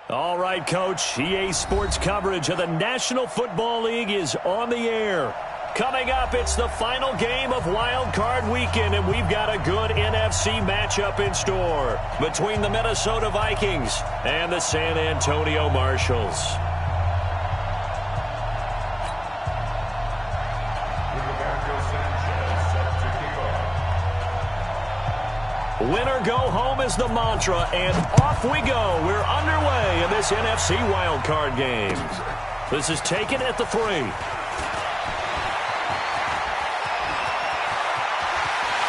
All right, Coach. EA Sports coverage of the National Football League is on the air. Coming up, it's the final game of Wild Card Weekend, and we've got a good NFC matchup in store between the Minnesota Vikings and the San Antonio Marshalls. Winner go home is the mantra, and off we go. We're underway in this NFC wildcard game. This is taken at the 3.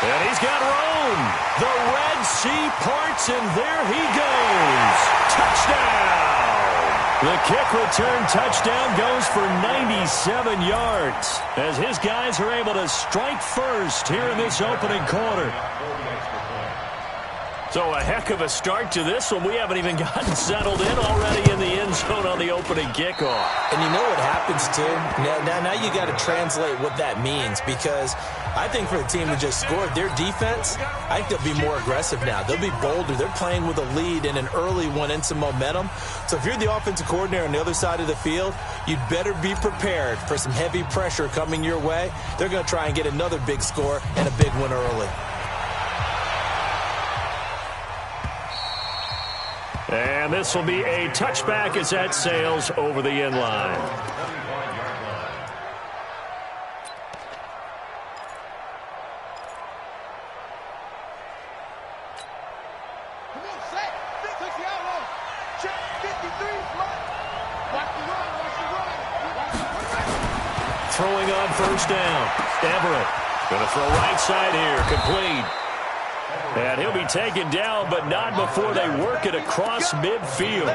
And he's got room. The Red Sea parts, and there he goes. Touchdown! The kick return touchdown goes for 97 yards as his guys are able to strike first here in this opening quarter. So a heck of a start to this one. We haven't even gotten settled in already in the end zone on the opening kickoff. And you know what happens, too? Now you got to translate what that means, because I think for the team who just scored, their defense, I think they'll be more aggressive now. They'll be bolder. They're playing with a lead and an early one and some momentum. So if you're the offensive coordinator on the other side of the field, you'd better be prepared for some heavy pressure coming your way. They're going to try and get another big score and a big one early. And this will be a touchback as that sails over the end line. Throwing on first down. Everett going to throw right side here. Complete. And he'll be taken down, but not before they work it across midfield.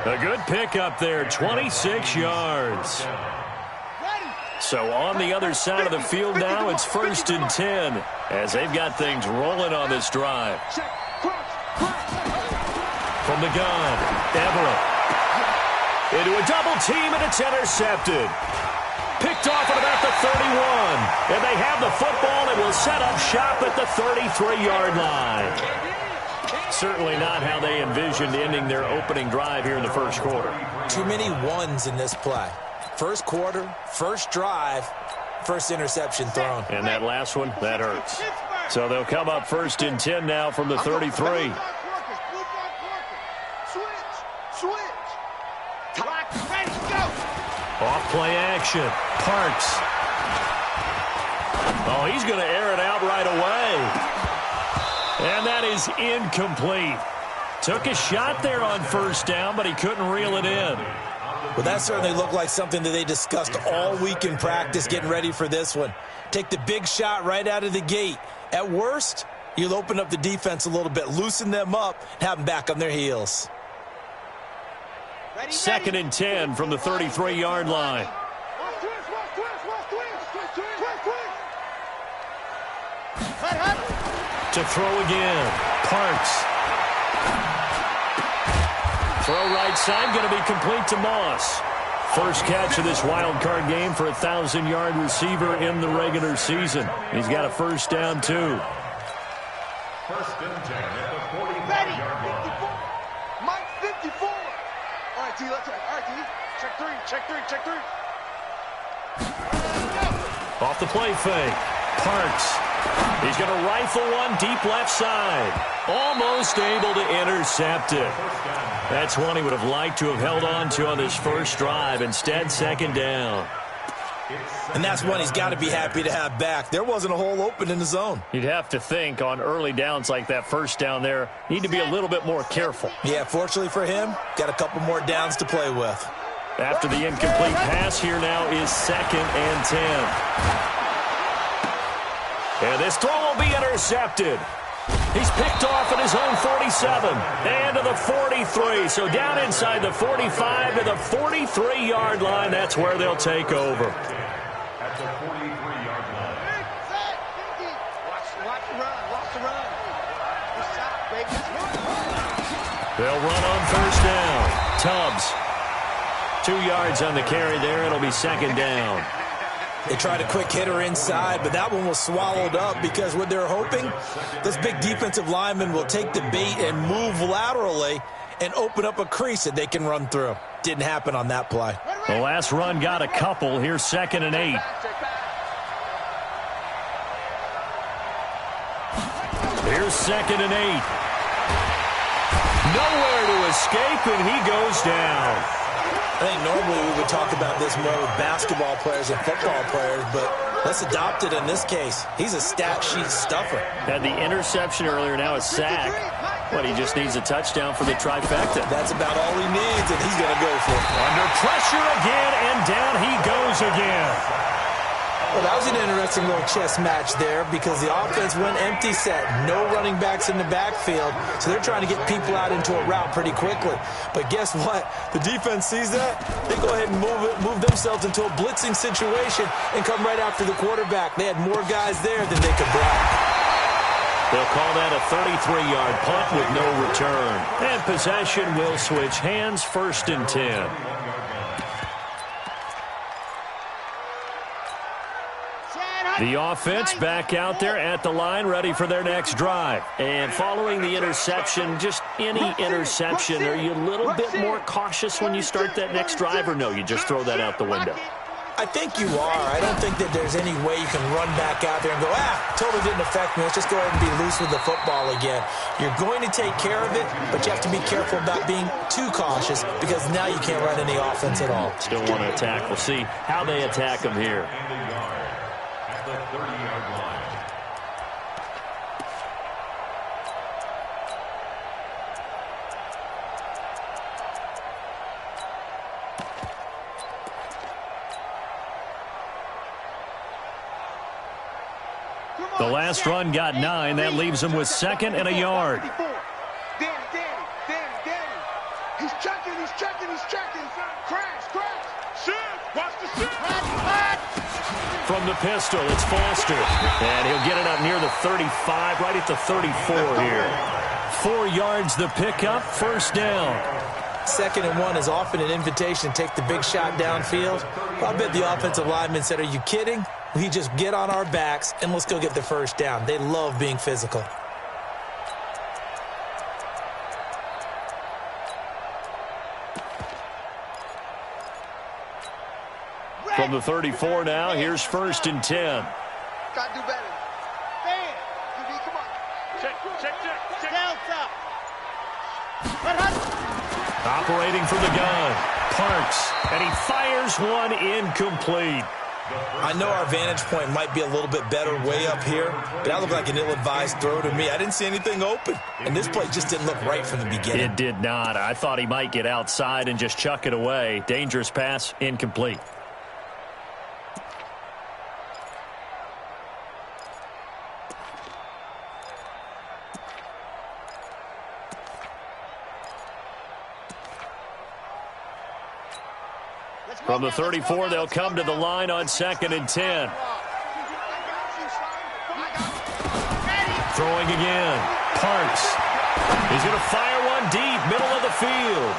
A good pickup there, 26 yards. So on the other side of the field now, it's 1st and 10 as they've got things rolling on this drive. From the gun, Everett. Into a double team, and it's intercepted. Picked off at about the 31. And they have the football and will set up shop at the 33-yard line. Certainly not how they envisioned ending their opening drive here in the first quarter. Too many ones in this play. First quarter, first drive, first interception thrown. And that last one, that hurts. So they'll come up 1st and 10 now from the 33. Off play action. Parks. Oh, he's going to air it out right away. And that is incomplete. Took a shot there on first down, but he couldn't reel it in. Well, that certainly looked like something that they discussed all week in practice getting ready for this one. Take the big shot right out of the gate. At worst, you'll open up the defense a little bit, loosen them up, and have them back on their heels. 2nd and 10 from the 33-yard line. To throw again. Parks. Throw right side, going to be complete to Moss. First catch of this wild card game for a 1,000-yard receiver in the regular season. He's got a first down, too. 1st and 10 at the 45-yard line. Mike 54. All right, T, let's check. All right, T, check 3. Off the play fake. Parks. He's going to rifle one deep left side. Almost able to intercept it. That's one he would have liked to have held on to on this first drive. Instead, 2nd down. And that's one he's got to be happy to have back. There wasn't a hole open in the zone. You'd have to think on early downs like that first down there, need to be a little bit more careful. Yeah, fortunately for him, got a couple more downs to play with. After the incomplete pass, here now is 2nd and 10. And this throw will be intercepted. He's picked off at his own 47 and to the 43. So down inside the 45 to the 43-yard line. That's where they'll take over. At the 43-yard line. Watch the run. Good shot, baby. They'll run on first down. Tubbs. 2 yards on the carry there. It'll be 2nd down. They tried a quick hitter inside, but that one was swallowed up because what they're hoping, this big defensive lineman will take the bait and move laterally and open up a crease that they can run through. Didn't happen on that play. The last run got a couple. Here's 2nd and 8. Here's 2nd and 8. Nowhere to escape, and he goes down. I think normally we would talk about this more with basketball players and football players, but let's adopt it in this case. He's a stat sheet stuffer. Had the interception earlier, now a sack. But he just needs a touchdown for the trifecta. That's about all he needs, and he's going to go for it. Under pressure again, and down he goes again. Well, that was an interesting little chess match there because the offense went empty set. No running backs in the backfield, so they're trying to get people out into a route pretty quickly. But guess what? The defense sees that. They go ahead and move themselves into a blitzing situation and come right after the quarterback. They had more guys there than they could block. They'll call that a 33-yard punt with no return. And possession will switch hands, 1st and 10. The offense back out there at the line, ready for their next drive. And following the interception, just any interception, are you a little bit more cautious when you start that next drive, or no, you just throw that out the window? I think you are. I don't think that there's any way you can run back out there and go, totally didn't affect me. Let's just go ahead and be loose with the football again. You're going to take care of it, but you have to be careful about being too cautious because now you can't run any offense at all. Still want to attack. We'll see how they attack them here. At the 30-yard line. The last run got 9. That leaves him with 2nd and a yard. Danny. He's checking. Crash. Shift. Watch the shift. From the pistol, it's Foster. And he'll get it up near the 35, right at the 34 here. 4 yards the pickup, 1st down. 2nd and 1 is often an invitation to take the big shot downfield. I bet the offensive lineman said, are you kidding? We just get on our backs and let's go get the 1st down. They love being physical. From the 34 now, here's 1st and 10. Gotta do better. Dan, come on. Check. Down top. Operating from the gun, Parks, and he fires one incomplete. I know our vantage point might be a little bit better way up here, but that looked like an ill-advised throw to me. I didn't see anything open, and this play just didn't look right from the beginning. It did not. I thought he might get outside and just chuck it away. Dangerous pass, incomplete. From the 34, they'll come to the line on 2nd and 10. Throwing again. Parks. He's going to fire one deep, middle of the field.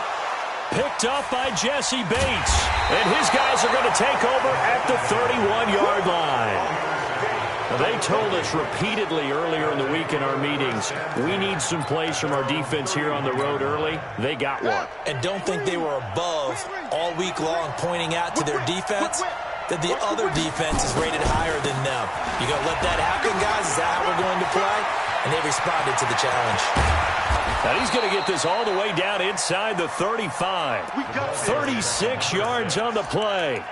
Picked up by Jesse Bates. And his guys are going to take over at the 31-yard line. They told us repeatedly earlier in the week in our meetings, we need some plays from our defense here on the road early. They got one. And don't think they were above all week long pointing out to their defense that the other defense is rated higher than them. You going to let that happen, guys? Is that how we're going to play? And they responded to the challenge. Now he's going to get this all the way down inside the 35. 36 yards on the play.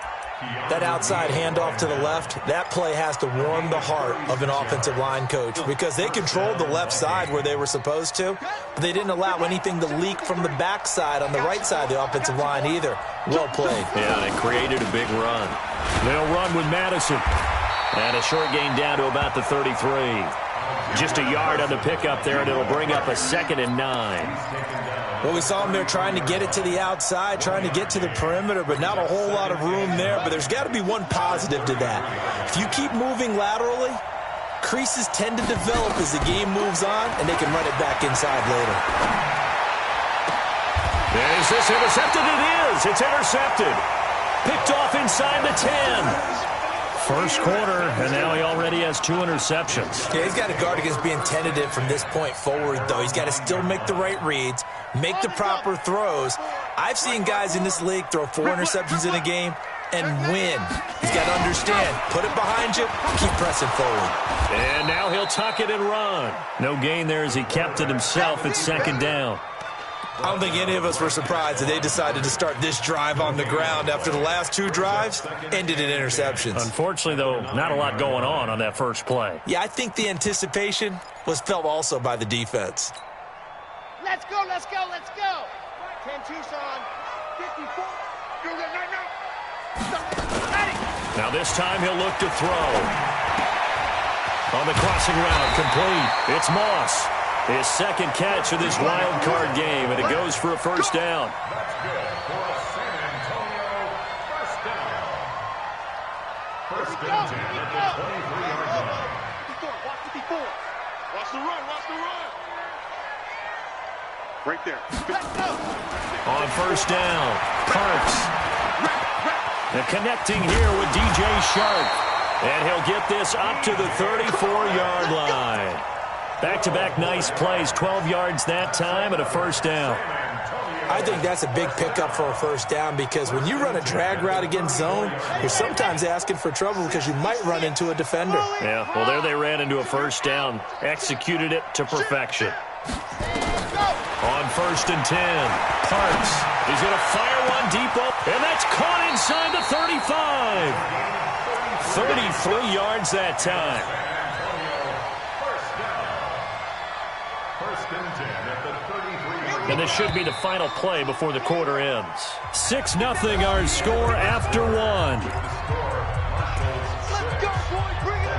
That outside handoff to the left, that play has to warm the heart of an offensive line coach because they controlled the left side where they were supposed to, but they didn't allow anything to leak from the backside on the right side of the offensive line either. Well played. Yeah, they created a big run. They'll run with Madison. And a short gain down to about the 33. Just a yard on the pickup there, and it'll bring up a 2nd and 9. Well, we saw them there trying to get it to the outside, trying to get to the perimeter, but not a whole lot of room there. But there's got to be one positive to that. If you keep moving laterally, creases tend to develop as the game moves on, and they can run it back inside later. Is this intercepted? It is. It's intercepted. Picked off inside the 10. First quarter, and now he already has 2 interceptions. Yeah, he's got to guard against being tentative from this point forward, though. He's got to still make the right reads, make the proper throws. I've seen guys in this league throw 4 interceptions in a game and win. He's got to understand, put it behind you, keep pressing forward. And now he'll tuck it and run. No gain there as he kept it himself at second down. I don't think any of us were surprised that they decided to start this drive on the ground after the last 2 drives ended in interceptions. Unfortunately, though, not a lot going on that first play. Yeah, I think the anticipation was felt also by the defense. Let's go, let's go, let's go. 10 Tucson, 54. Now this time he'll look to throw. On the crossing route, complete. It's Moss. His second catch of this wild card game, and it goes for a first down. That's good for a San Antonio first down. First and 10 at the 23-yard line. 54, watch 54. Watch the run, watch the run. Right there. Let's go. On first down, Parks. And connecting here with DJ Shark. And he'll get this up to the 34-yard line. Back-to-back nice plays, 12 yards that time and a first down. I think that's a big pickup for a first down because when you run a drag route against zone, you're sometimes asking for trouble because you might run into a defender. Yeah, well, there they ran into a first down, executed it to perfection. On first and 10, Parks. He's going to fire one deep up, and that's caught inside the 35. 33 yards that time. And this should be the final play before the quarter ends. 6-0 our score after 1. Let's go, boy, bring it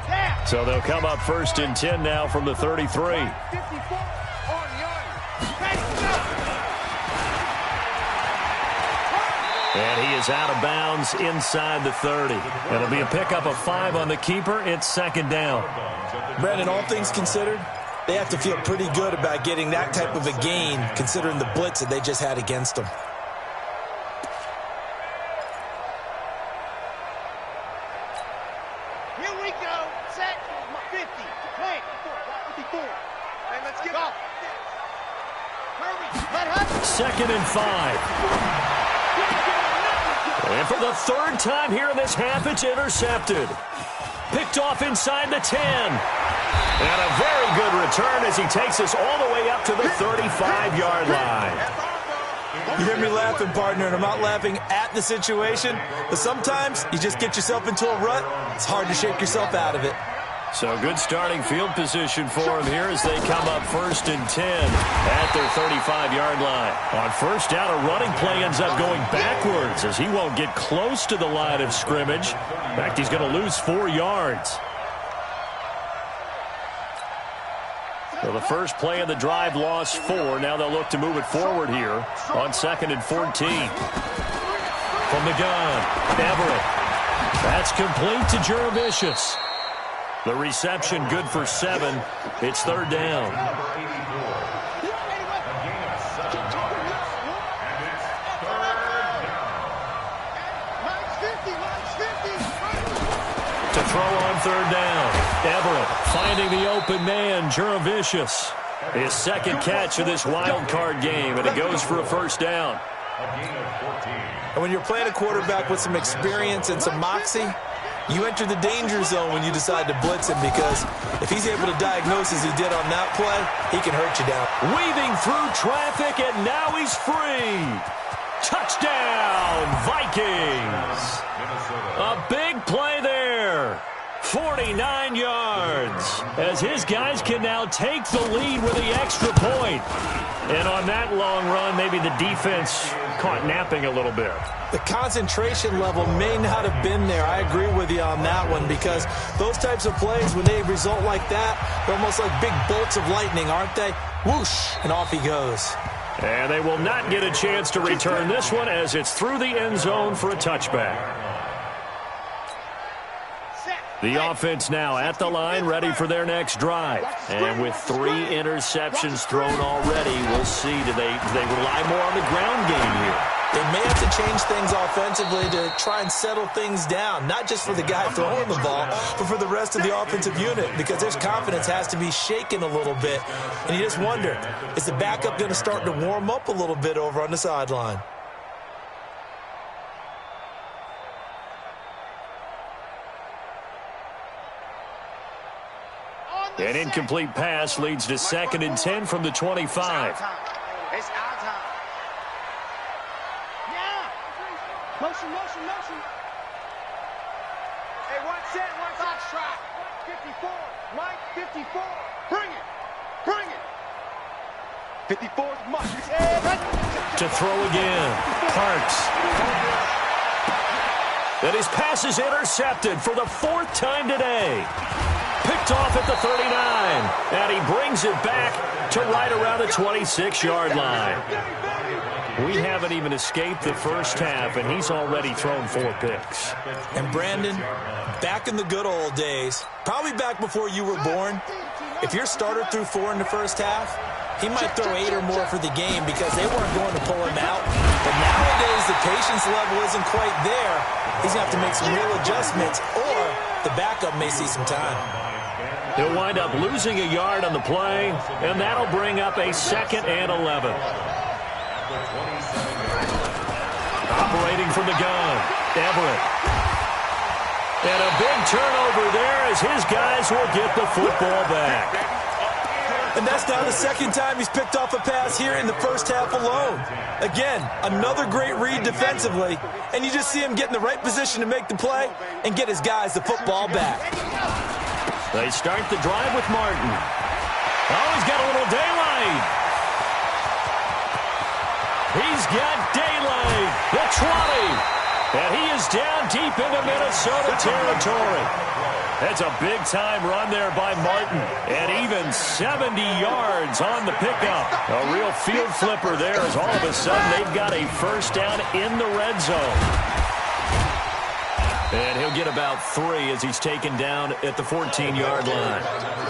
up. So they'll come up first and 10 now from the 33. 54 on yard. And he is out of bounds inside the 30. It'll be a pickup of 5 on the keeper. It's second down. Brandon, all things considered, they have to feel pretty good about getting that type of a gain considering the blitz that they just had against them. Here we go. Set. 50. Play. 54. And let's get off. Hurry. Let her. Second and 5. And for the 3rd time here in this half, it's intercepted. Picked off inside the 10. And a very good return as he takes us all the way up to the 35-yard line. You hear me laughing, partner, and I'm not laughing at the situation, but sometimes you just get yourself into a rut. It's hard to shake yourself out of it. So good starting field position for him here as they come up first and 10 at their 35-yard line. On first down, a running play ends up going backwards as he won't get close to the line of scrimmage. In fact, he's going to lose 4 yards. So the first play of the drive lost 4. Now they'll look to move it forward here on 2nd and 14. From the gun, Everett. That's complete to Juravicius. The reception good for 7. It's 3rd down. To throw on 3rd down. Everett finding the open man, Juravicius. His second catch of this wild card game, and it goes for a first down. And when you're playing a quarterback with some experience and some moxie, you enter the danger zone when you decide to blitz him because if he's able to diagnose as he did on that play, he can hurt you down. Weaving through traffic, and now he's free. Touchdown, Vikings. A big play there. 49 yards as his guys can now take the lead with the extra point. And on that long run, maybe the defense caught napping a little bit. The concentration level may not have been there. I agree with you on that one because those types of plays, when they result like that, they're almost like big bolts of lightning, aren't they? Whoosh, and off he goes. And they will not get a chance to return this one as it's through the end zone for a touchback. The offense now at the line, ready for their next drive. And with 3 interceptions thrown already, we'll see, do they rely more on the ground game here? They may have to change things offensively to try and settle things down, not just for the guy throwing the ball, but for the rest of the offensive unit, because their confidence has to be shaken a little bit. And you just wonder, is the backup going to start to warm up a little bit over on the sideline? An incomplete pass leads to 2nd and 10 from the 25. It's our time. Yeah. Motion. Hey, one set. Box trap. 54. Right, 54. Bring it. 54's much. To throw again. Parks. And his pass is intercepted for the 4th time today. Picked off at the 39, and he brings it back to right around the 26-yard line. We haven't even escaped the first half, and he's already thrown 4 picks. And Brandon, back in the good old days, probably back before you were born, if your starter threw 4 in the first half, he might throw 8 or more for the game because they weren't going to pull him out. But nowadays, the patience level isn't quite there. He's going to have to make some real adjustments, or the backup may see some time. He'll wind up losing a yard on the play, and that'll bring up a 2nd and 11. Operating from the gun, Everett. And a big turnover there as his guys will get the football back. And that's now the 2nd time he's picked off a pass here in the first half alone. Again, another great read defensively, and you just see him get in the right position to make the play and get his guys the football back. They start the drive with Martin. Oh, he's got a little daylight. He's got daylight. The 20. And he is down deep into Minnesota territory. That's a big-time run there by Martin. And even 70 yards on the pickup. A real field flipper there as all of a sudden they've got a first down in the red zone. And he'll get about 3 as he's taken down at the 14-yard line.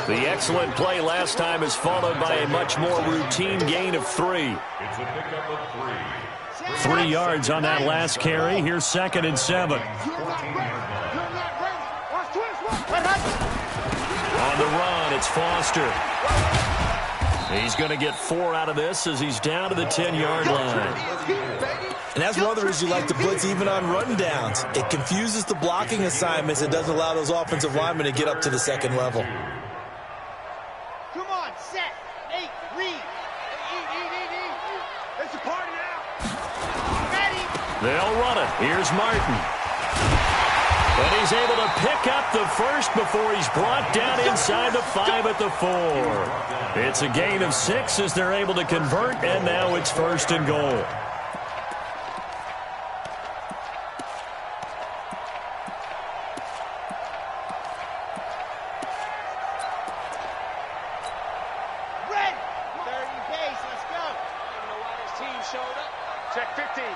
The excellent play last time is followed by a much more routine gain of 3. It's a pickup of 3. 3 yards on that last carry. Here's 2nd and 7. On the run, it's Foster. He's going to get 4 out of this as he's down to the 10-yard line. And that's one of the reasons you like to blitz even on run downs. It confuses the blocking assignments. It doesn't allow those offensive linemen to get up to the 2nd level. Come on, set. 8, read. Eat. It's a party now. Ready. They'll run it. Here's Martin. And he's able to pick up the first before he's brought down inside the 5 at the 4. It's a gain of 6 as they're able to convert, and now it's 1st and goal.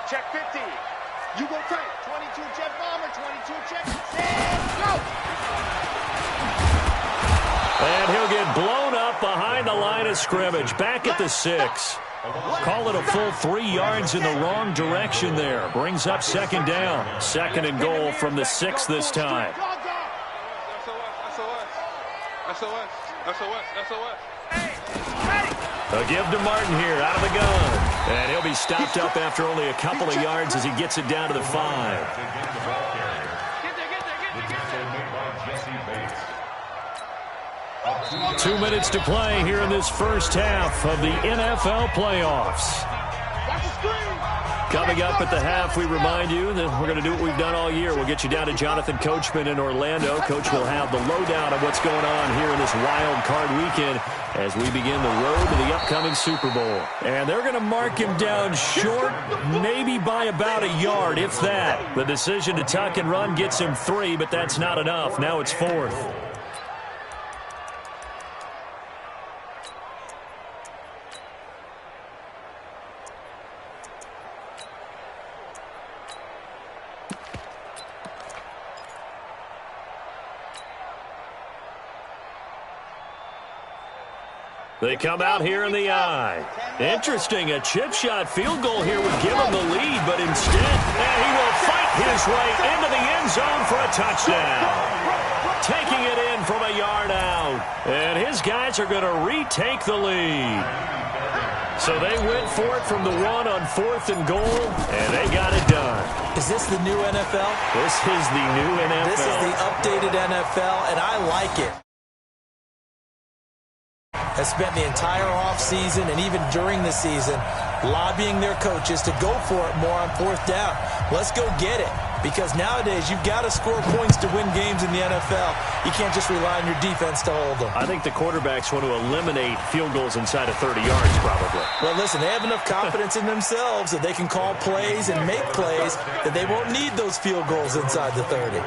Check 50. You go tight. 22 jet bomber, 22 check. And go. And he'll get blown up behind the line of scrimmage. Back at the 6. Call it a full 3 yards in the wrong direction there. Brings up 2nd down. 2nd and goal from the 6 this time. A give to Martin here out of the gun. And he'll be stopped up after only a couple of yards as he gets it down to the 5. 2 minutes to play here in this first half of the NFL playoffs. Coming up at the half, we remind you that we're going to do what we've done all year. We'll get you down to Jonathan Coachman in Orlando. Coach will have the lowdown of what's going on here in this wild card weekend as we begin the road to the upcoming Super Bowl. And they're going to mark him down short, maybe by about a yard, if that. The decision to tuck and run gets him 3, but that's not enough. Now it's 4th. They come out here in the eye. Interesting, a chip shot field goal here would give him the lead, but instead, and he will fight his way into the end zone for a touchdown. Taking it in from a yard out. And his guys are going to retake the lead. So they went for it from the 1 on 4th and goal, and they got it done. Is this the new NFL? This is the new NFL. This is the updated NFL, and I like it. Has spent the entire offseason and even during the season lobbying their coaches to go for it more on 4th down. Let's go get it. Because nowadays, you've got to score points to win games in the NFL. You can't just rely on your defense to hold them. I think the quarterbacks want to eliminate field goals inside of 30 yards, probably. Well, listen, they have enough confidence in themselves that they can call plays and make plays that they won't need those field goals inside the 30.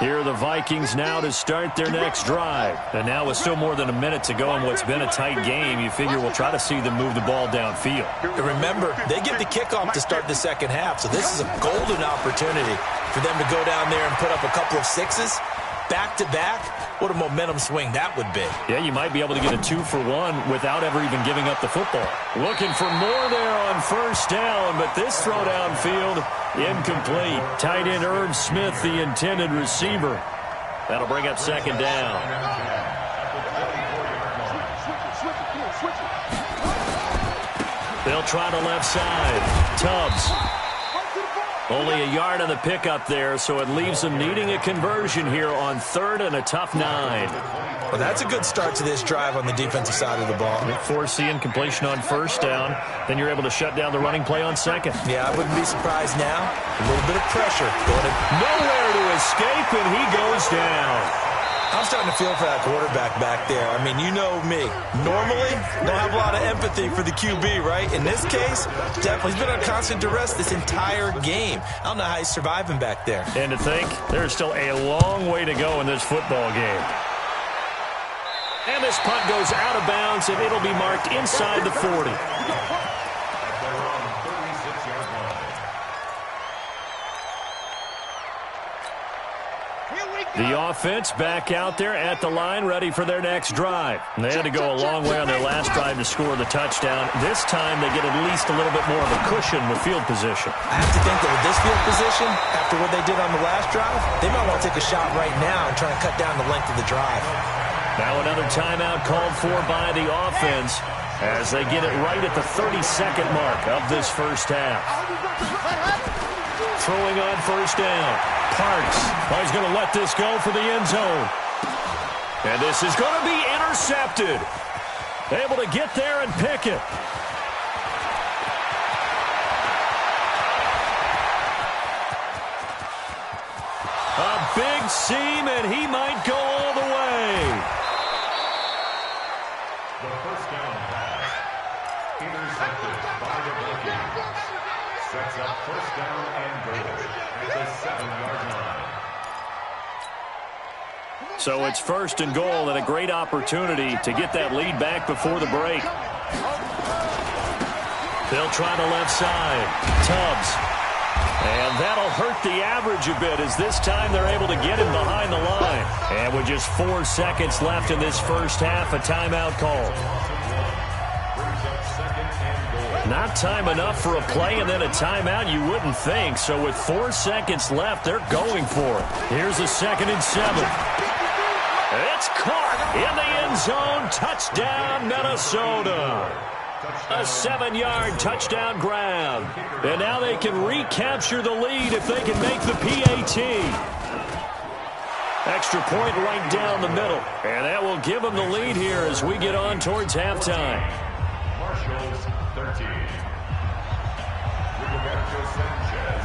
Here are the Vikings now to start their next drive. And now with still more than a minute to go in what's been a tight game, you figure we'll try to see them move the ball downfield. And remember, they get the kickoff to start the second half, so this is a golden opportunity for them to go down there and put up a couple of sixes back-to-back. What a momentum swing that would be. Yeah, you might be able to get a 2-for-1 without ever even giving up the football. Looking for more there on 1st down, but this throw downfield, incomplete. Tight end Irv Smith, the intended receiver. That'll bring up 2nd down. They'll try the left side. Tubbs. Only a yard on the pickup there, so it leaves them needing a conversion here on 3rd and a tough 9. Well, that's a good start to this drive on the defensive side of the ball. Force the incompletion on 1st down. Then you're able to shut down the running play on 2nd. Yeah, I wouldn't be surprised now. A little bit of pressure. Nowhere to escape, and he goes down. I'm starting to feel for that quarterback back there. I mean, you know me. Normally, don't have a lot of empathy for the QB, right? In this case, definitely. He's been on constant duress this entire game. I don't know how he's surviving back there. And to think, there's still a long way to go in this football game. And this punt goes out of bounds, and it'll be marked inside the 40. The offense back out there at the line, ready for their next drive. And they had to go a long way on their last drive to score the touchdown. This time they get at least a little bit more of a cushion with field position. I have to think that with this field position, after what they did on the last drive, they might want to take a shot right now and try and cut down the length of the drive. Now another timeout called for by the offense as they get it right at the 32nd mark of this first half. Throwing on 1st down. Parks. Oh, he's going to let this go for the end zone. And this is going to be intercepted. Able to get there and pick it. A big seam, and he might go all the way. The 1st down pass. Intercepted by the Vikings. Sets up 1st down and goal at the 7-yard line. So it's 1st and goal and a great opportunity to get that lead back before the break. They'll try the left side. Tubbs. And that'll hurt the average a bit as this time they're able to get him behind the line. And with just 4 seconds left in this first half, a timeout call. Not time enough for a play and then a timeout, you wouldn't think. So with 4 seconds left, they're going for it. Here's a 2nd and 7. It's caught in the end zone. Touchdown, Minnesota. A 7-yard touchdown grab. And now they can recapture the lead if they can make the PAT. Extra point right down the middle. And that will give them the lead here as we get on towards halftime. Marshall's 13.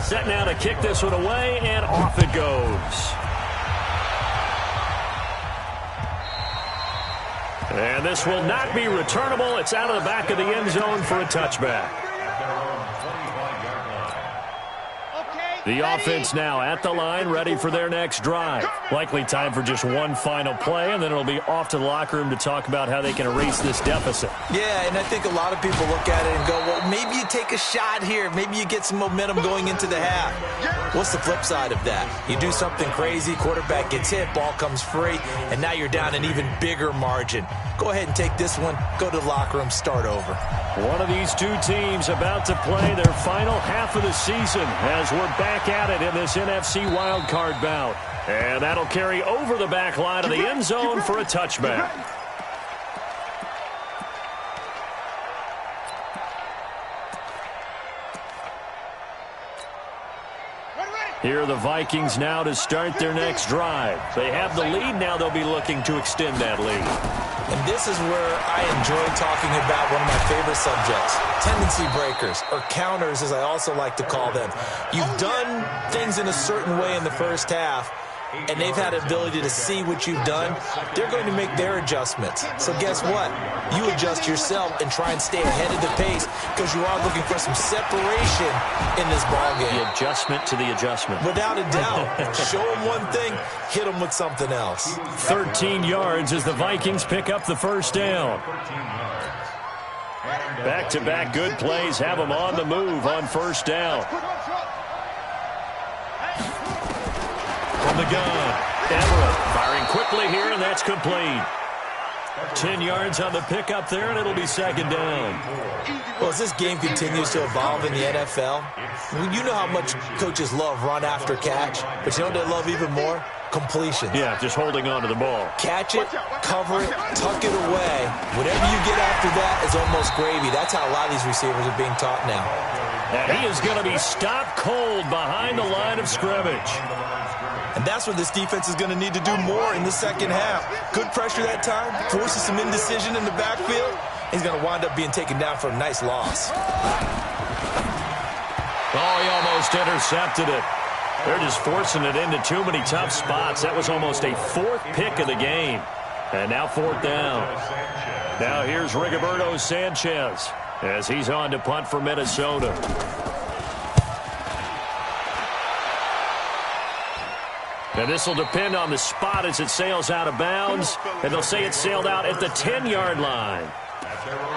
Set now to kick this one away, and off it goes. And this will not be returnable. It's out of the back of the end zone for a touchback. The offense now at the line, ready for their next drive. Likely time for just one final play, and then it'll be off to the locker room to talk about how they can erase this deficit. Yeah, and I think a lot of people look at it and go, well, maybe you take a shot here. Maybe you get some momentum going into the half. What's the flip side of that? You do something crazy, quarterback gets hit, ball comes free, and now you're down an even bigger margin. Go ahead and take this one, go to the locker room, start over. One of these two teams about to play their final half of the season as we're back at it in this NFC Wildcard bout. And that'll carry over the back line of the end zone for a touchback. Here are the Vikings now to start their next drive. They have the lead. Now they'll be looking to extend that lead. And this is where I enjoy talking about one of my favorite subjects, tendency breakers, or counters as I also like to call them. You've done things in a certain way in the first half, and they've had the ability to see what you've done. They're going to make their adjustments. So guess what? You adjust yourself and try and stay ahead of the pace because you are looking for some separation in this ballgame. The adjustment to the adjustment. Without a doubt. Show them one thing, hit them with something else. 13 yards as the Vikings pick up the first down. Back-to-back good plays have them on the move on first down. From the gun, Everett firing quickly here, and that's complete. 10 yards on the pickup there, and it'll be second down. Well, as this game continues to evolve in the NFL, you know how much coaches love run after catch, but you know what they love even more? Completion. Yeah, just holding on to the ball. Catch it, cover it, tuck it away. Whatever you get after that is almost gravy. That's how a lot of these receivers are being taught now. And he is going to be stopped cold behind the line of scrimmage. And that's what this defense is going to need to do more in the second half. Good pressure that time, forces some indecision in the backfield. He's going to wind up being taken down for a nice loss. Oh, he almost intercepted it. They're just forcing it into too many tough spots. That was almost a fourth pick of the game. And now fourth down. Now here's Rigoberto Sanchez as he's on to punt for Minnesota. And this will depend on the spot as it sails out of bounds. And they'll say it sailed out at the 10-yard line.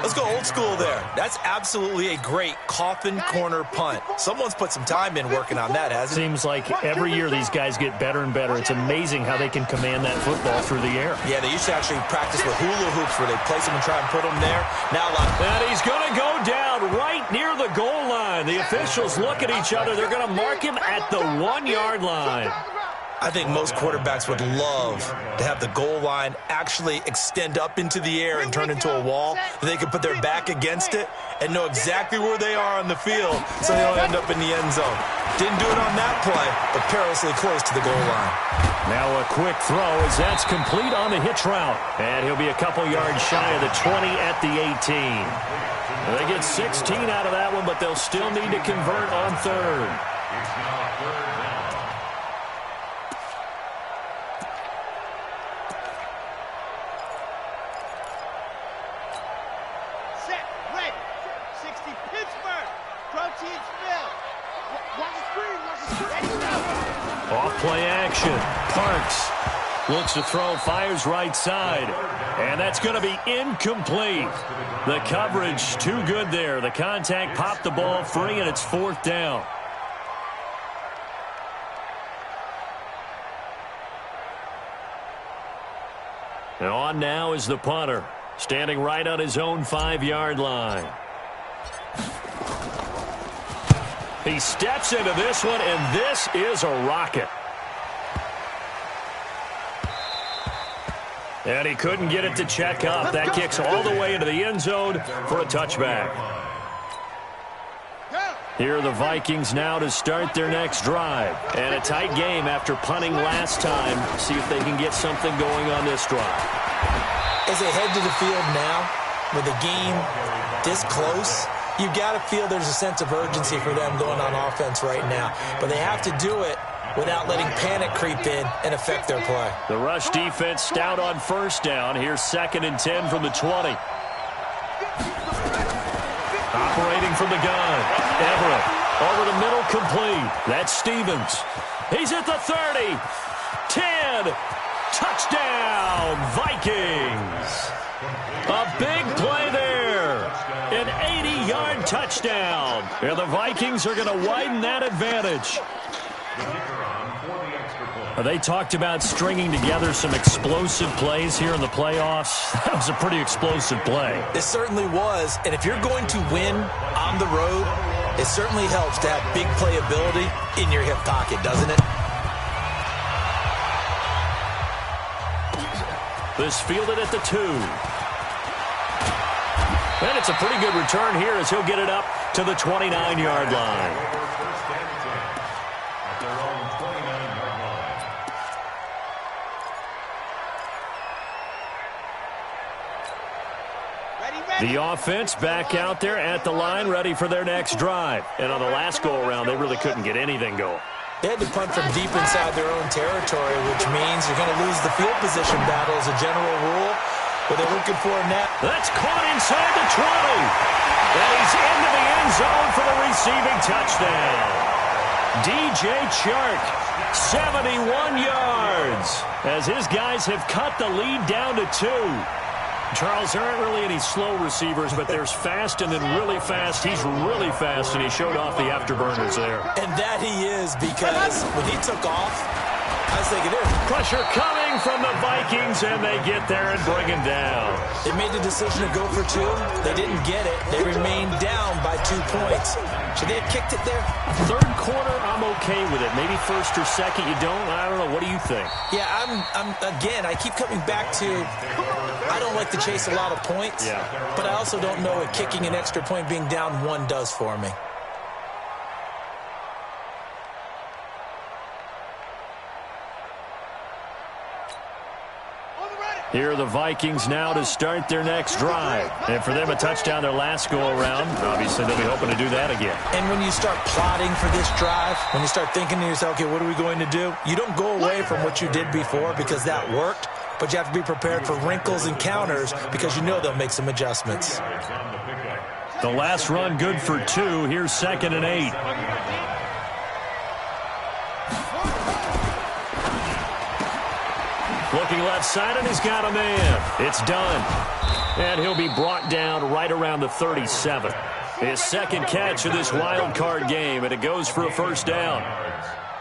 Let's go old school there. That's absolutely a great coffin corner punt. Someone's put some time in working on that, hasn't it? Seems like every year these guys get better and better. It's amazing how they can command that football through the air. Yeah, they used to actually practice with hula hoops where they place them and try and put them there. Now, and he's going to go down right near the goal line. The officials look at each other. They're going to mark him at the 1-yard line. I think most quarterbacks would love to have the goal line actually extend up into the air and turn into a wall. They can put their back against it and know exactly where they are on the field so they don't end up in the end zone. Didn't do it on that play, but perilously close to the goal line. Now a quick throw as that's complete on the hitch route. And he'll be a couple yards shy of the 20 at the 18. They get 16 out of that one, but they'll still need to convert on third. It's now third down. Set, ready. 60 Pittsburgh. Protein spill. Watch the screen, watch the screen. Off play action. Parks looks to throw, fires right side. And that's going to be incomplete. The coverage too good there. The contact popped the ball free, and it's fourth down. And on now is the punter, standing right on his own 5-yard line. He steps into this one, and this is a rocket. And he couldn't get it to check up. That kicks all the way into the end zone for a touchback. Here are the Vikings now to start their next drive. And a tight game after punting last time. See if they can get something going on this drive. As they head to the field now, with the game this close, you've got to feel there's a sense of urgency for them going on offense right now. But they have to do it without letting panic creep in and affect their play. The rush defense stout on first down. Here's 2nd and 10 from the 20. Operating from the gun. Everett over the middle, complete. That's Stevens. He's at the 30. 10. Touchdown, Vikings. A big play there. An 80-yard touchdown. And the Vikings are going to widen that advantage. The kicker on for the extra point. They talked about stringing together some explosive plays here in the playoffs. That was a pretty explosive play. It certainly was, and if you're going to win on the road, it certainly helps to have big playability in your hip pocket, doesn't it? This fielded at the 2. And it's a pretty good return here as he'll get it up to the 29-yard line. First and 10 at their own 29-yard line. The offense back out there at the line, ready for their next drive. And on the last go-around, they really couldn't get anything going. They had to punt from deep inside their own territory, which means you're going to lose the field position battle as a general rule. But they're looking for now. That's caught inside the 20. And he's into the end zone for the receiving touchdown. DJ Chark, 71 yards, as his guys have cut the lead down to 2. Charles, there aren't really any slow receivers, but there's fast and then really fast. He's really fast, and he showed off the afterburners there. And that he is, because when he took off, I was thinking, pressure coming from the Vikings, and they get there and bring him down. They made the decision to go for 2. They didn't get it. They remained down by 2 points. Should they have kicked it there? Third quarter, I'm okay with it. Maybe first or second, you don't. I don't know. What do you think? Yeah, again, I keep coming back to, I don't like to chase a lot of points, but I also don't know what kicking an extra point being down 1 does for me. Here are the Vikings now to start their next drive. And for them, a touchdown their last go-around. Obviously, they'll be hoping to do that again. And when you start plotting for this drive, when you start thinking to yourself, okay, what are we going to do? You don't go away from what you did before because that worked, but you have to be prepared for wrinkles and counters because you know they'll make some adjustments. The last run good for 2. Here's 2nd and 8. Looking left side, and he's got a man. It's done. And he'll be brought down right around the 37. His second catch of this wild card game, and it goes for a first down.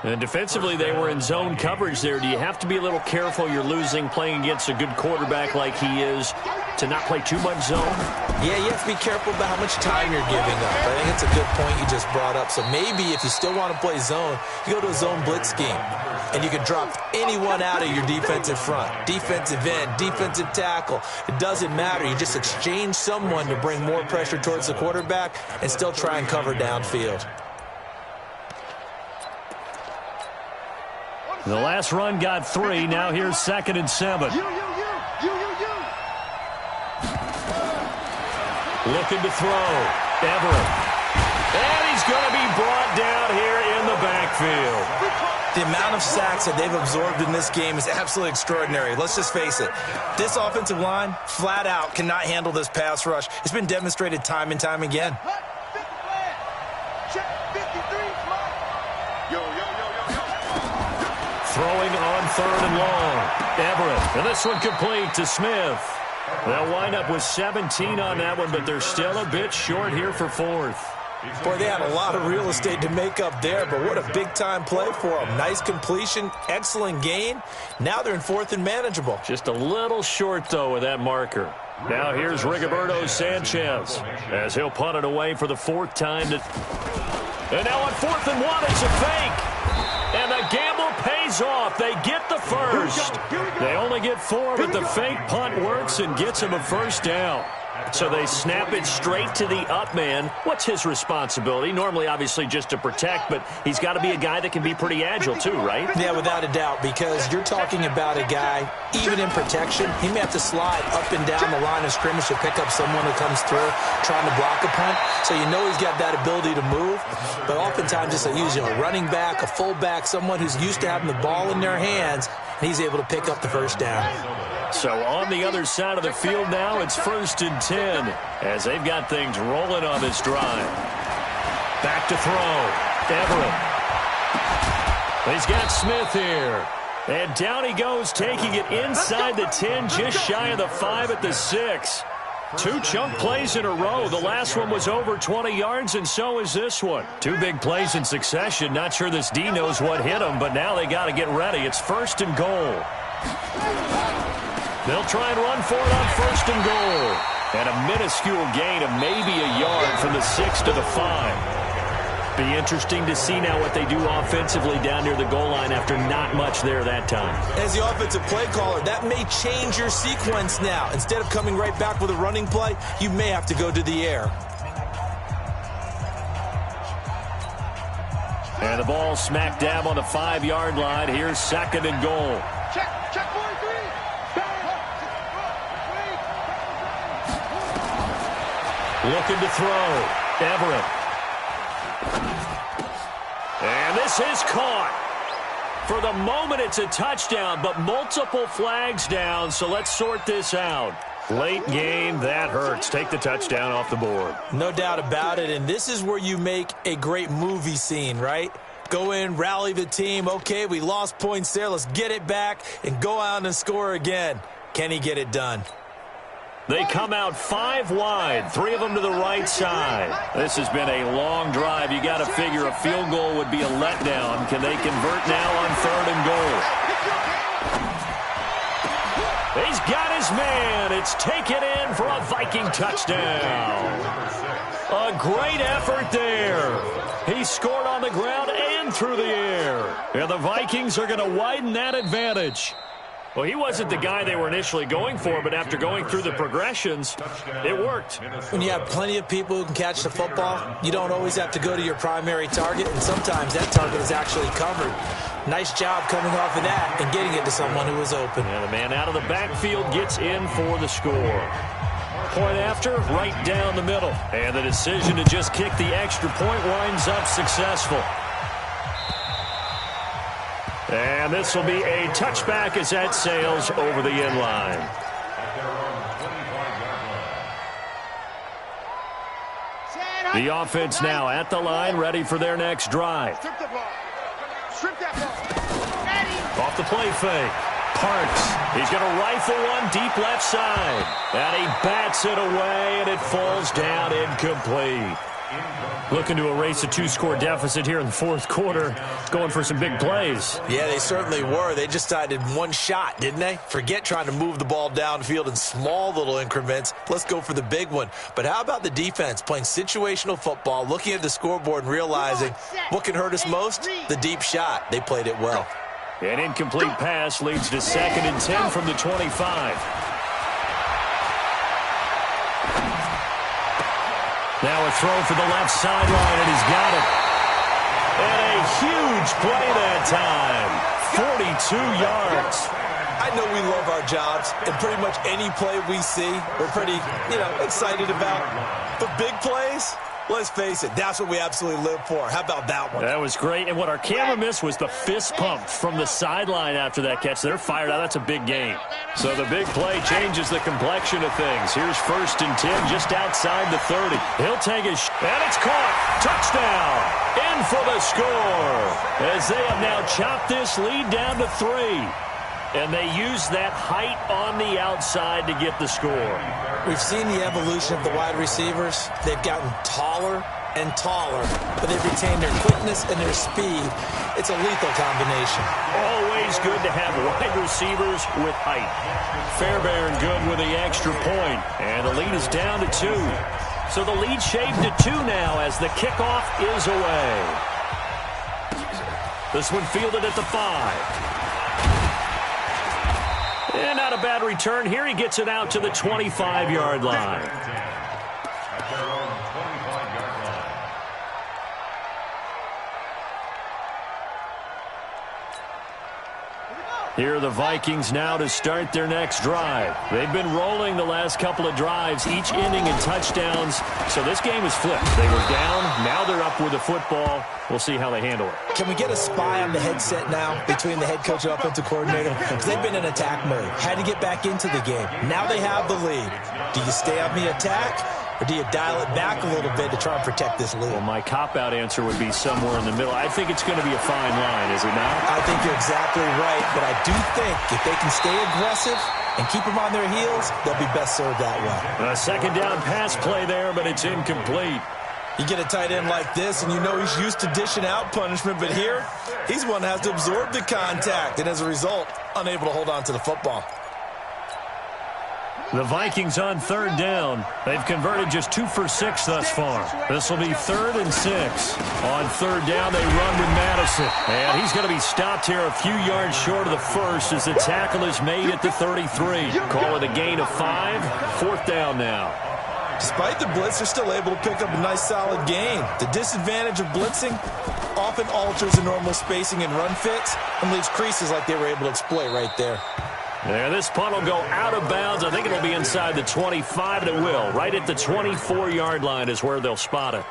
And defensively, they were in zone coverage there. Do you have to be a little careful? You're losing playing against a good quarterback like he is to not play too much zone? Yeah, you have to be careful about how much time you're giving up. I think it's a good point you just brought up. So maybe if you still want to play zone, you go to a zone blitz scheme. And you can drop anyone out of your defensive front. Defensive end, defensive tackle. It doesn't matter. You just exchange someone to bring more pressure towards the quarterback and still try and cover downfield. The last run got 3. Now here's 2nd and 7. Looking to throw. Everett. And he's going to be brought down here in the backfield. The amount of sacks that they've absorbed in this game is absolutely extraordinary. Let's just face it. This offensive line, flat out, cannot handle this pass rush. It's been demonstrated time and time again. Throwing on 3rd and long. Everett. And this one complete to Smith. They'll wind up with 17 on that one, but they're still a bit short here for 4th. Boy, they had a lot of real estate to make up there, but what a big-time play for them. Nice completion, excellent gain. Now they're in 4th and manageable. Just a little short, though, with that marker. Now here's Rigoberto Sanchez as he'll punt it away for the 4th time. And now on 4th and 1, it's a fake. And the gamble pays off. They get the first. They only get 4, but the fake punt works and gets them a first down. So they snap it straight to the up man. What's his responsibility? Normally, obviously, just to protect, but he's got to be a guy that can be pretty agile too, right? Yeah, without a doubt, because you're talking about a guy, even in protection, he may have to slide up and down the line of scrimmage to pick up someone who comes through trying to block a punt. So you know he's got that ability to move, but oftentimes just a running back, a fullback, someone who's used to having the ball in their hands, and he's able to pick up the first down. So on the other side of the field now, it's 1st and 10 as they've got things rolling on this drive. Back to throw. Everett. He's got Smith here. And down he goes, taking it inside the 10, just shy of the 5 at the 6. 2 chunk plays in a row. The last one was over 20 yards, and so is this one. 2 big plays in succession. Not sure this D knows what hit them, but now they got to get ready. It's 1st and goal. They'll try and run for it on 1st and goal. And a minuscule gain of maybe a yard from the 6 to the 5. Be interesting to see now what they do offensively down near the goal line after not much there that time. As the offensive play caller, that may change your sequence now. Instead of coming right back with a running play, you may have to go to the air. And the ball smack dab on the 5-yard line. Here's 2nd and goal. Check 43. Looking to throw. Everett. And this is caught. For the moment, it's a touchdown, but multiple flags down, so let's sort this out. Late game, that hurts. Take the touchdown off the board. No doubt about it, and this is where you make a great movie scene, right? Go in, rally the team. Okay, we lost points there. Let's get it back and go out and score again. Can he get it done? They come out 5 wide, 3 of them to the right side. This has been a long drive. You got to figure a field goal would be a letdown. Can they convert now on 3rd and goal? He's got his man. It's taken in for a Viking touchdown. A great effort there. He scored on the ground and through the air. And the Vikings are going to widen that advantage. Well, he wasn't the guy they were initially going for, but after going through the progressions, it worked. When you have plenty of people who can catch the football, you don't always have to go to your primary target, and sometimes that target is actually covered. Nice job coming off of that and getting it to someone who was open. And the man out of the backfield gets in for the score. Point after, right down the middle. And the decision to just kick the extra point winds up successful. And this will be a touchback as that sails over the end line. The offense now at the line, ready for their next drive. Off the play fake. Parks. He's going to rifle one deep left side. And he bats it away, and it falls down incomplete. Looking to erase a 2-score deficit here in the 4th quarter. Going for some big plays. Yeah, they certainly were. They just decided one shot, didn't they? Forget trying to move the ball downfield in small little increments. Let's go for the big one. But how about the defense playing situational football, looking at the scoreboard and realizing what can hurt us most? The deep shot. They played it well. An incomplete pass leads to 2nd and 10 from the 25. Now a throw for the left sideline, and he's got it. And a huge play that time. 42 yards. I know we love our jobs, and pretty much any play we see, we're pretty, excited about. But big plays, let's face it, that's what we absolutely live for. How about that one? That was great, and what our camera missed was the fist pump from the sideline after that catch. They're fired out. That's a big gain. So the big play changes the complexion of things. Here's 1st and 10 just outside the 30. He'll take his and it's caught. Touchdown. In for the score. As they have now chopped this lead down to 3. And they use that height on the outside to get the score. We've seen the evolution of the wide receivers. They've gotten taller and taller, but they've retained their quickness and their speed. It's a lethal combination. Always good to have wide receivers with height. Fairbairn good with the extra point, and the lead is down to 2. So the lead shaved to 2 now as the kickoff is away. This one fielded at the 5. And not a bad return here. He gets it out to the 25-yard line. Here are the Vikings now to start their next drive. They've been rolling the last couple of drives, each ending in touchdowns. So this game is flipped. They were down. Now they're up with the football. We'll see how they handle it. Can we get a spy on the headset now between the head coach and offensive coordinator? Because they've been in attack mode. Had to get back into the game. Now they have the lead. Do you stay on the attack, or do you dial it back a little bit to try and protect this lead? Well, my cop-out answer would be somewhere in the middle. I think it's going to be a fine line, is it not? I think you're exactly right, but I do think if they can stay aggressive and keep them on their heels, they'll be best served that way. A second down pass play there, but it's incomplete. You get a tight end like this, and you know he's used to dishing out punishment, but here, he's one that has to absorb the contact, and as a result, unable to hold on to the football. The Vikings on third down. They've converted just 2 for 6 thus far. This will be 3rd and 6. On third down, they run with Madison. And he's going to be stopped here a few yards short of the first as the tackle is made at the 33. Call it a gain of 5. 4th down now. Despite the blitz, they're still able to pick up a nice solid gain. The disadvantage of blitzing often alters the normal spacing and run fits and leaves creases like they were able to exploit right there. Yeah, this punt will go out of bounds. I think it'll be inside the 25, and it will. Right at the 24-yard line is where they'll spot it.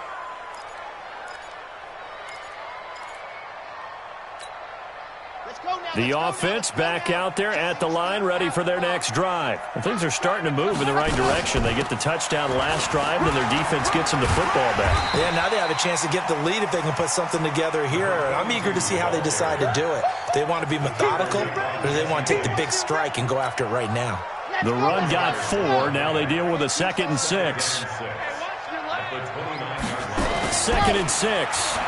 The offense back out there at the line, ready for their next drive. Well, things are starting to move in the right direction. They get the touchdown last drive, and their defense gets them the football back. Yeah, now they have a chance to get the lead if they can put something together here. I'm eager to see how they decide to do it. They want to be methodical, or do they want to take the big strike and go after it right now? The run got 4. Now they deal with a 2nd and 6. 2nd and 6.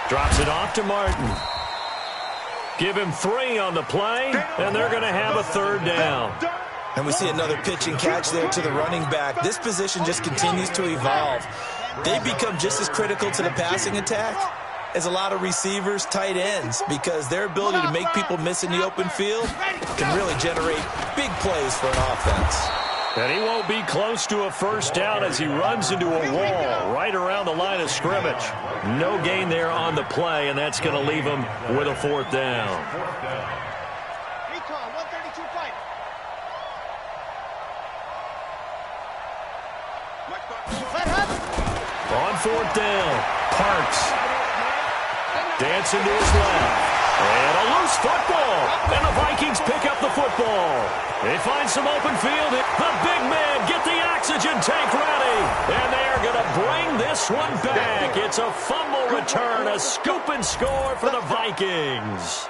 Drops it off to Martin. Give him 3 on the play, and they're going to have a 3rd down. And we see another pitch and catch there to the running back. This position just continues to evolve. They become just as critical to the passing attack as a lot of receivers, tight ends, because their ability to make people miss in the open field can really generate big plays for an offense. And he won't be close to a 1st down as he runs into a wall right around the line of scrimmage. No gain there on the play, and that's going to leave him with a 4th down. On 4th down, Parks dancing to his left. And a loose football. And the Vikings pick up the football. They find some open field. The big men get the oxygen tank ready. And they are going to bring this one back. It's a fumble return, a scoop and score for the Vikings.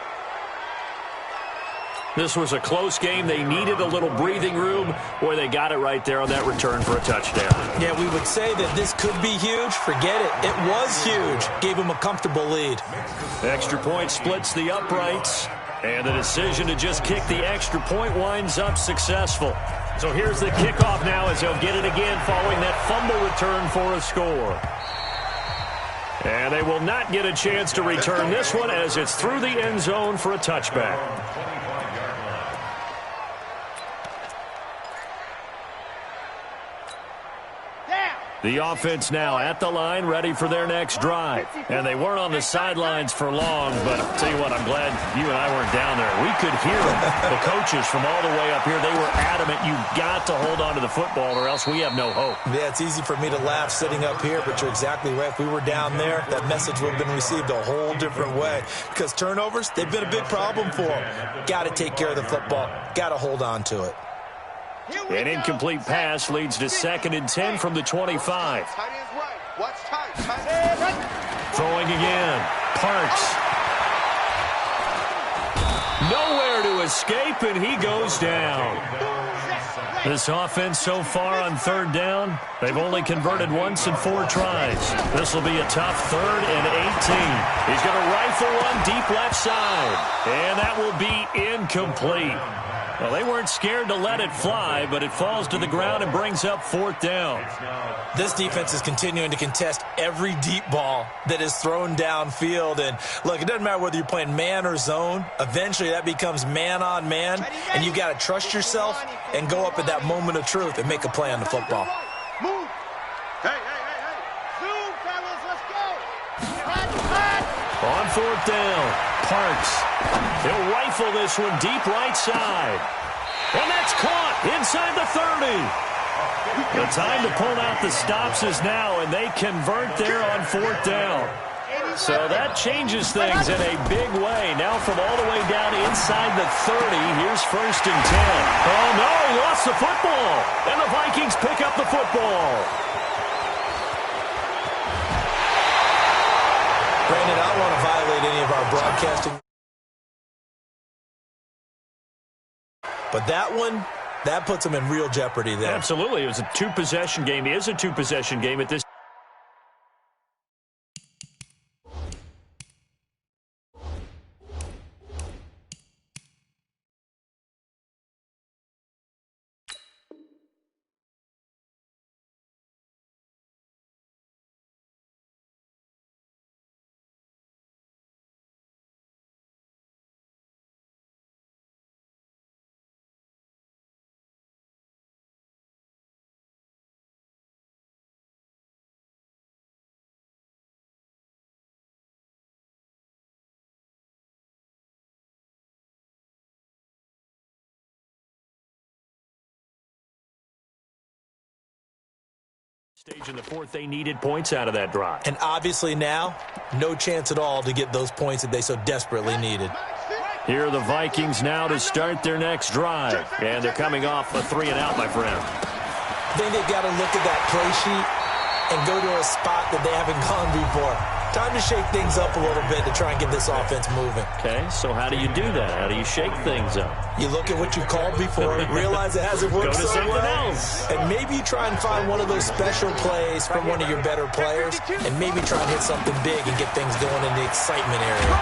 This was a close game. They needed a little breathing room. Boy, they got it right there on that return for a touchdown. Yeah, we would say that this could be huge. Forget it. It was huge. Gave them a comfortable lead. Extra point splits the uprights. And the decision to just kick the extra point winds up successful. So here's the kickoff now as they'll get it again following that fumble return for a score. And they will not get a chance to return this one as it's through the end zone for a touchback. The offense now at the line, ready for their next drive. And they weren't on the sidelines for long, but I'll tell you what, I'm glad you and I weren't down there. We could hear them. The coaches from all the way up here, they were adamant, you've got to hold on to the football or else we have no hope. Yeah, it's easy for me to laugh sitting up here, but you're exactly right. If we were down there, that message would have been received a whole different way. Because turnovers, they've been a big problem for them. Got to take care of the football. Got to hold on to it. An incomplete pass leads to 2nd and 10 from the 25. Throwing again. Parks. Nowhere to escape, and he goes down. This offense so far on 3rd down, they've only converted once in 4 tries. This will be a tough 3rd and 18. He's going to rifle one deep left side, and that will be incomplete. Well, they weren't scared to let it fly, but it falls to the ground and brings up 4th down. This defense is continuing to contest every deep ball that is thrown downfield. And, look, it doesn't matter whether you're playing man or zone. Eventually, that becomes man-on-man, and you've got to trust yourself and go up at that moment of truth and make a play on the football. Move. Hey. Zoom, fellas, let's go. On 4th down, Parks. He'll rifle this one deep right side. And that's caught inside the 30. The time to pull out the stops is now, and they convert there on 4th down. So that changes things in a big way. Now from all the way down inside the 30, here's 1st and 10. Oh, no, he lost the football. And the Vikings pick up the football. Brandon, I don't want to violate any of our broadcasting. But that one, that puts them in real jeopardy there. Absolutely. It was a two-possession game. It is a two-possession game at this. Stage in the 4th, they needed points out of that drive. And obviously now, no chance at all to get those points that they so desperately needed. Here are the Vikings now to start their next drive. And they're coming off a 3-and-out, my friend. I think they've got to look at that play sheet and go to a spot that they haven't gone before. Time to shake things up a little bit to try and get this offense moving. Okay, so how do you do that? How do you shake things up? You look at what you called before, realize it hasn't worked so well, else. and maybe try and find one of those special plays from one of your better players, and maybe try and hit something big and get things going in the excitement area.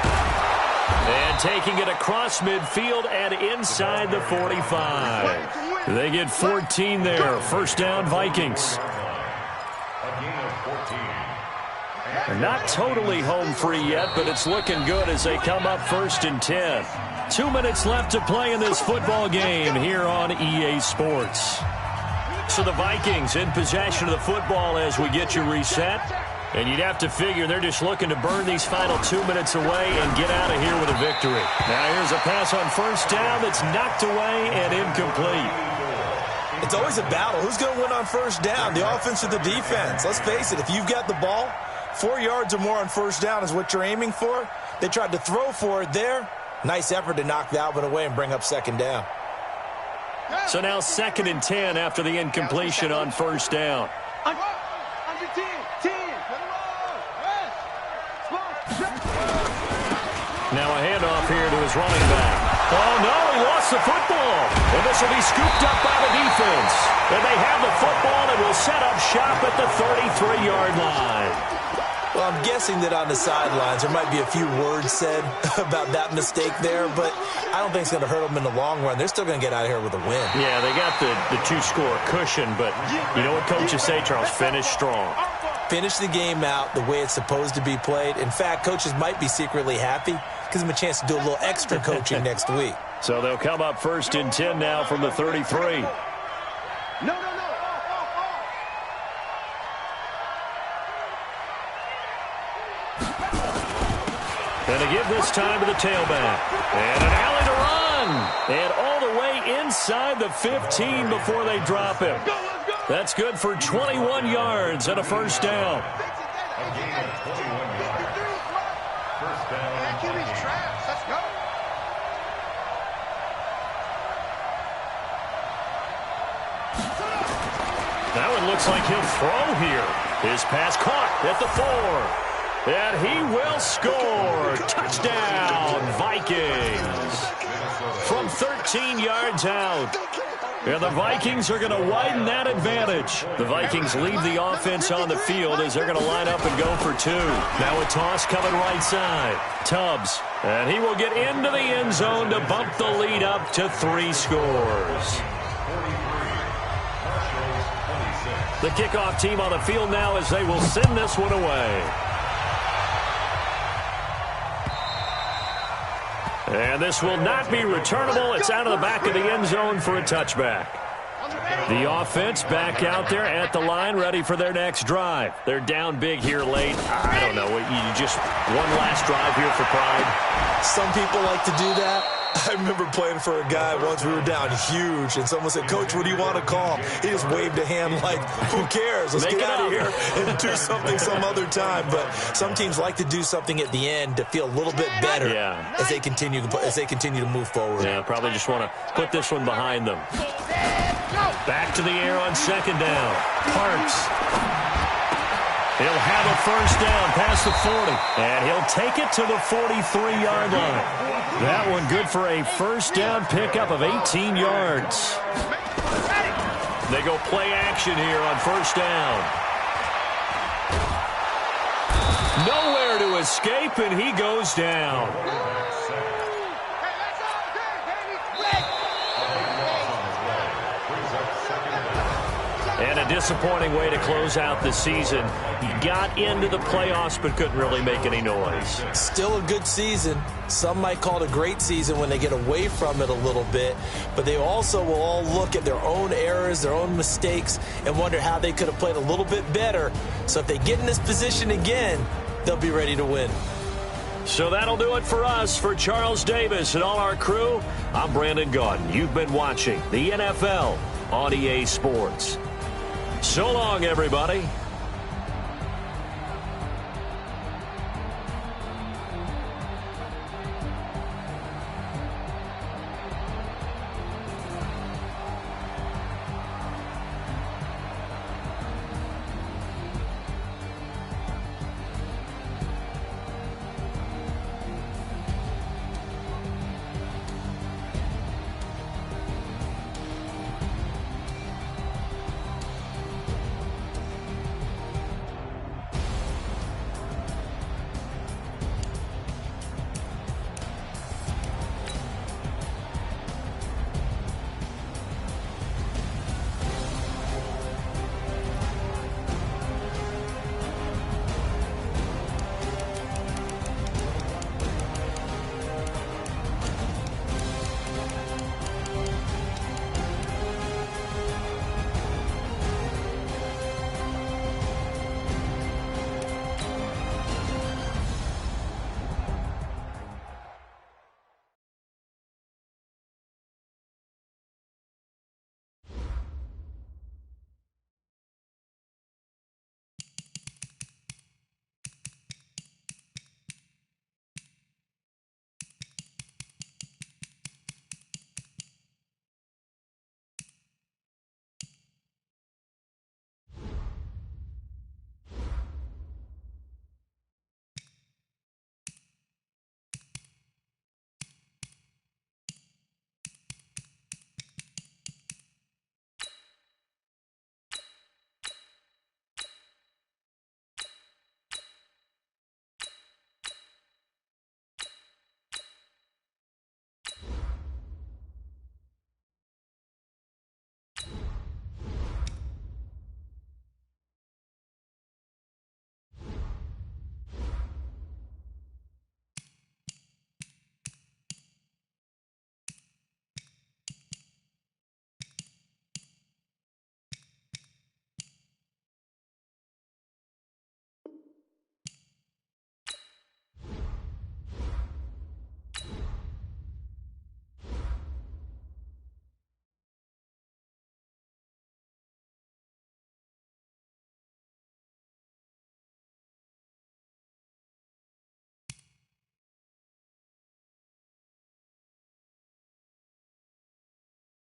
And taking it across midfield and inside the 45. They get 14 there. 1st down, Vikings. They're not totally home free yet, but it's looking good as they come up 1st and 10. 2 minutes left to play in this football game here on EA Sports. So the Vikings in possession of the football as we get you reset. And you'd have to figure they're just looking to burn these final 2 minutes away and get out of here with a victory. Now here's a pass on 1st down that's knocked away and incomplete. It's always a battle. Who's going to win on 1st down, the offense or the defense? Let's face it, if you've got the ball, 4 yards or more on 1st down is what you're aiming for. They tried to throw for it there. Nice effort to knock Alvin away and bring up 2nd down. So now 2nd and 10 after the incompletion on 1st down. Now a handoff here to his running back. Oh, no, he lost the football. And this will be scooped up by the defense. And they have the football and will set up shop at the 33-yard line. Well, I'm guessing that on the sidelines there might be a few words said about that mistake there, but I don't think it's going to hurt them in the long run. They're still going to get out of here with a win. Yeah, they got the 2-score cushion, but you know what coaches say, Charles? Finish strong. Finish the game out the way it's supposed to be played. In fact, coaches might be secretly happy. Gives them a chance to do a little extra coaching next week. So they'll come up 1st and 10 now from the 33. No. And to give this time to the tailback. And an alley to run. And all the way inside the 15 before they drop him. That's good for 21 yards and a 1st down. A gain of 21 yards. 1st down. Let's go. That one looks like he'll throw here. His pass caught at the 4. And he will score. Touchdown, Vikings. From 13 yards out. And the Vikings are going to widen that advantage. The Vikings leave the offense on the field as they're going to line up and go for 2. Now a toss coming right side. Tubbs. And he will get into the end zone to bump the lead up to 3 scores. The kickoff team on the field now as they will send this one away. And this will not be returnable. It's out of the back of the end zone for a touchback. The offense back out there at the line, ready for their next drive. They're down big here late. I don't know. You just one last drive here for pride. Some people like to do that. I remember playing for a guy once. We were down huge, and someone said, "Coach, what do you want to call?" He just waved a hand like, who cares? Let's get out of here and do something some other time. But some teams like to do something at the end to feel a little bit better as they continue to move forward. Yeah, probably just want to put this one behind them. Back to the air on second down. Parks. He'll have a first down past the 40. And he'll take it to the 43-yard line. That one good for a first down pickup of 18 yards. They go play action here on first down. Nowhere to escape, and he goes down. And a disappointing way to close out the season. He got into the playoffs but couldn't really make any noise. Still a good season. Some might call it a great season when they get away from it a little bit. But they also will all look at their own errors, their own mistakes, and wonder how they could have played a little bit better. So if they get in this position again, they'll be ready to win. So that'll do it for us. For Charles Davis and all our crew, I'm Brandon Gaudin. You've been watching the NFL on EA Sports. So long, everybody.